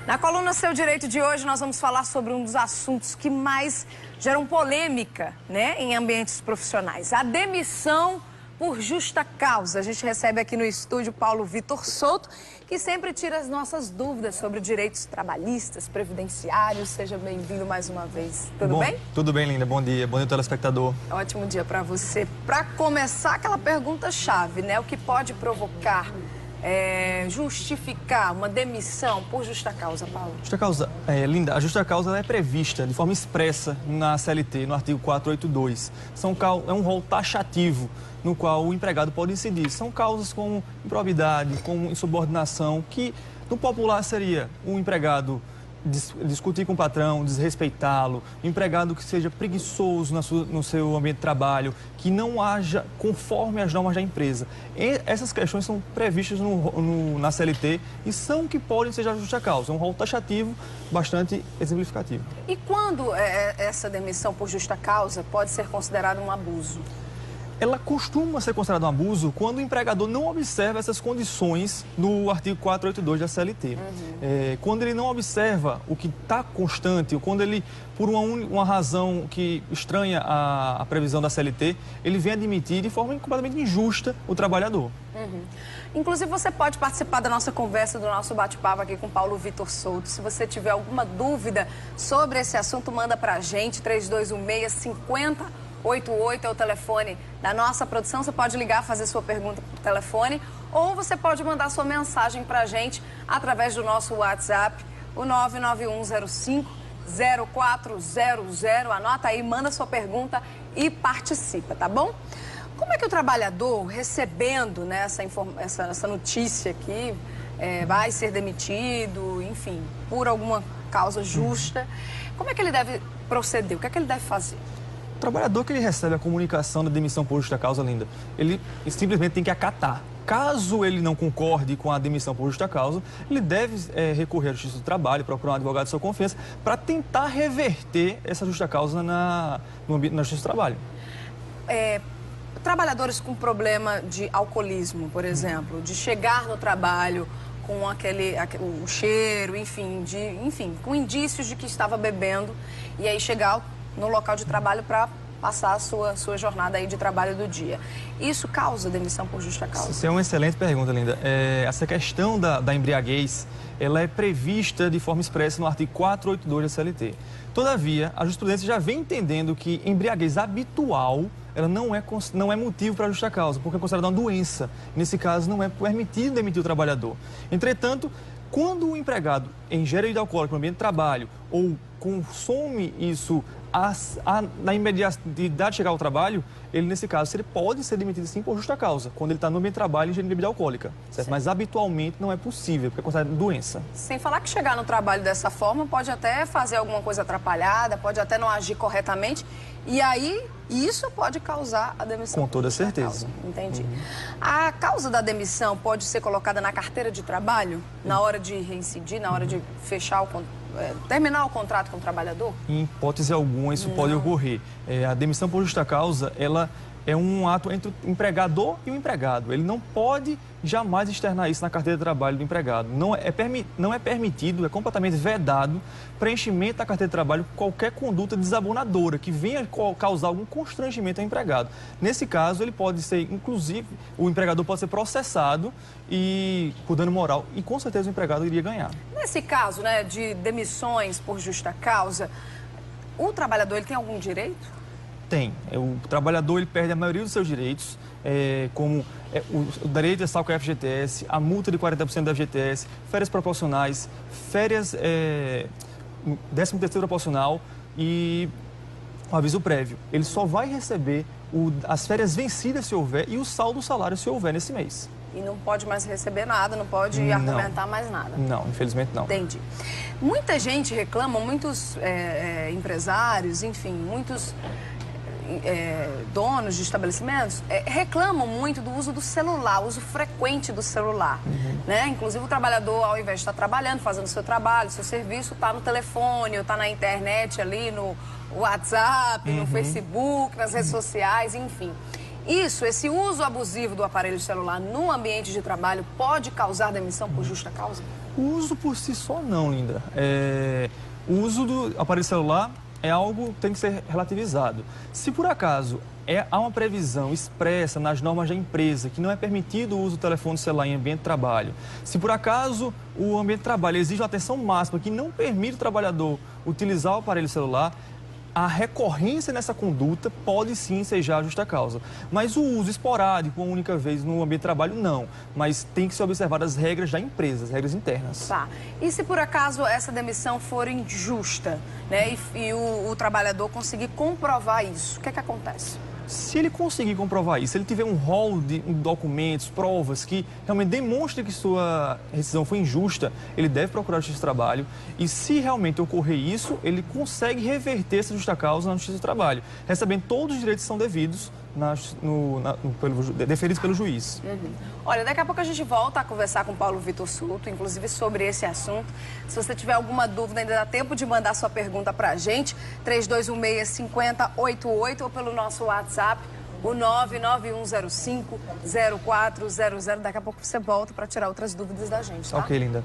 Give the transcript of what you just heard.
Na coluna Seu Direito de hoje, nós vamos falar sobre um dos assuntos que mais geram polêmica, né, em ambientes profissionais. A demissão por justa causa. A gente recebe aqui no estúdio Paulo Vitor Souto, que sempre tira as nossas dúvidas sobre direitos trabalhistas, previdenciários. Seja bem-vindo mais uma vez. Tudo bem? Tudo bem, Linda. Bom dia, telespectador. Ótimo dia para você. Para começar, aquela pergunta-chave, né? O que pode provocar, justificar uma demissão por justa causa, Paulo? Justa causa, Linda, a justa causa ela é prevista de forma expressa na CLT, no artigo 482. É um rol taxativo no qual o empregado pode incidir. São causas como improbidade, como insubordinação, que no popular seria o empregado discutir com o patrão, desrespeitá-lo, o empregado que seja preguiçoso no seu ambiente de trabalho, que não haja conforme as normas da empresa. Essas questões são previstas na CLT e são que podem ser a justa causa. É um rol taxativo bastante exemplificativo. E quando essa demissão por justa causa pode ser considerada um abuso? Ela costuma ser considerada um abuso quando o empregador não observa essas condições no artigo 482 da CLT. Quando ele não observa o que está constante, ou quando ele, por uma razão que estranha a previsão da CLT, ele vem admitir de forma completamente injusta o trabalhador. Inclusive, você pode participar da nossa conversa, do nosso bate-papo aqui com Paulo Vitor Souto. Se você tiver alguma dúvida sobre esse assunto, manda pra gente, 3216-5088 é o telefone da nossa produção. Você pode ligar, fazer sua pergunta por telefone, ou você pode mandar sua mensagem pra gente através do nosso WhatsApp, o 99105-0400. Anota aí, manda sua pergunta e participa, tá bom? Como é que o trabalhador, recebendo, né, essa notícia que vai ser demitido, enfim, por alguma causa justa, como é que ele deve proceder? O que é que ele deve fazer? O trabalhador que ele recebe a comunicação da demissão por justa causa, Linda, ele simplesmente tem que acatar. Caso ele não concorde com a demissão por justa causa, ele deve recorrer à Justiça do Trabalho, procurar um advogado de sua confiança, para tentar reverter essa justa causa na Justiça do Trabalho. Trabalhadores com problema de alcoolismo, por exemplo, de chegar no trabalho com o cheiro, enfim, com indícios de que estava bebendo, e aí chegar no local de trabalho para passar a sua jornada aí de trabalho do dia. Isso causa demissão por justa causa? Isso é uma excelente pergunta, Linda. Essa questão da embriaguez, ela é prevista de forma expressa no artigo 482 da CLT. Todavia, a jurisprudência já vem entendendo que embriaguez habitual ela não é motivo para justa causa, porque é considerada uma doença. Nesse caso, não é permitido demitir o trabalhador. Entretanto, quando o empregado ingere bebida alcoólica no ambiente de trabalho ou consome isso na imediatidade de chegar ao trabalho, ele, nesse caso, ele pode ser demitido sim por justa causa, quando ele está no ambiente de trabalho ingerindo bebida alcoólica, certo? Mas habitualmente não é possível, porque é considerado doença. Sem falar que chegar no trabalho dessa forma pode até fazer alguma coisa atrapalhada, pode até não agir corretamente, e aí isso pode causar a demissão. Com toda certeza. Entendi. A causa da demissão pode ser colocada na carteira de trabalho, na hora de reincidir, na hora de fechar terminar o contrato com o trabalhador? Em hipótese alguma, isso pode ocorrer. A demissão por justa causa, ela é um ato entre o empregador e o empregado. Ele não pode jamais externar isso na carteira de trabalho do empregado. Não é permitido, é completamente vedado preenchimento da carteira de trabalho com qualquer conduta desabonadora que venha causar algum constrangimento ao empregado. Nesse caso, ele pode ser, inclusive, o empregador pode ser processado por dano moral e com certeza o empregado iria ganhar. Nesse caso, né, de demissões por justa causa, o trabalhador ele tem algum direito? Tem. O trabalhador ele perde a maioria dos seus direitos, como o direito de estar com a FGTS, a multa de 40% da FGTS, férias proporcionais, férias 13º proporcional e o aviso prévio. Ele só vai receber as férias vencidas se houver e o saldo do salário se houver nesse mês. E não pode mais receber nada, não pode argumentar mais nada. Não, infelizmente não. Entendi. Muita gente reclama, muitos empresários, enfim, muitos donos de estabelecimentos reclamam muito do uso do celular, uso frequente do celular, né? Inclusive o trabalhador, ao invés de estar trabalhando, fazendo o seu trabalho, seu serviço, está no telefone, ou está na internet ali, no WhatsApp, no Facebook, nas redes sociais, enfim. Esse uso abusivo do aparelho celular no ambiente de trabalho pode causar demissão por justa causa? O uso por si só não, Linda. O uso do aparelho celular é algo que tem que ser relativizado. Se por acaso há uma previsão expressa nas normas da empresa que não é permitido o uso do telefone celular em ambiente de trabalho, se por acaso o ambiente de trabalho exige uma atenção máxima que não permite o trabalhador utilizar o aparelho celular, a recorrência nessa conduta pode sim ensejar a justa causa. Mas o uso esporádico, uma única vez no ambiente de trabalho, não. Mas tem que ser observadas as regras da empresa, as regras internas. Tá. E se por acaso essa demissão for injusta, né, e o trabalhador conseguir comprovar isso, o que é que acontece? Se ele conseguir comprovar isso, se ele tiver um rol de documentos, provas que realmente demonstrem que sua rescisão foi injusta, ele deve procurar a Justiça do Trabalho. E se realmente ocorrer isso, ele consegue reverter essa justa causa na Justiça do Trabalho, recebendo todos os direitos que são devidos, deferidos pelo juiz. Olha, daqui a pouco a gente volta a conversar com Paulo Vitor Souto, inclusive sobre esse assunto. Se você tiver alguma dúvida, ainda dá tempo de mandar sua pergunta pra gente, 3216-5088 ou pelo nosso WhatsApp, o 99105-0400. Daqui a pouco você volta para tirar outras dúvidas da gente, tá? Ok, Linda.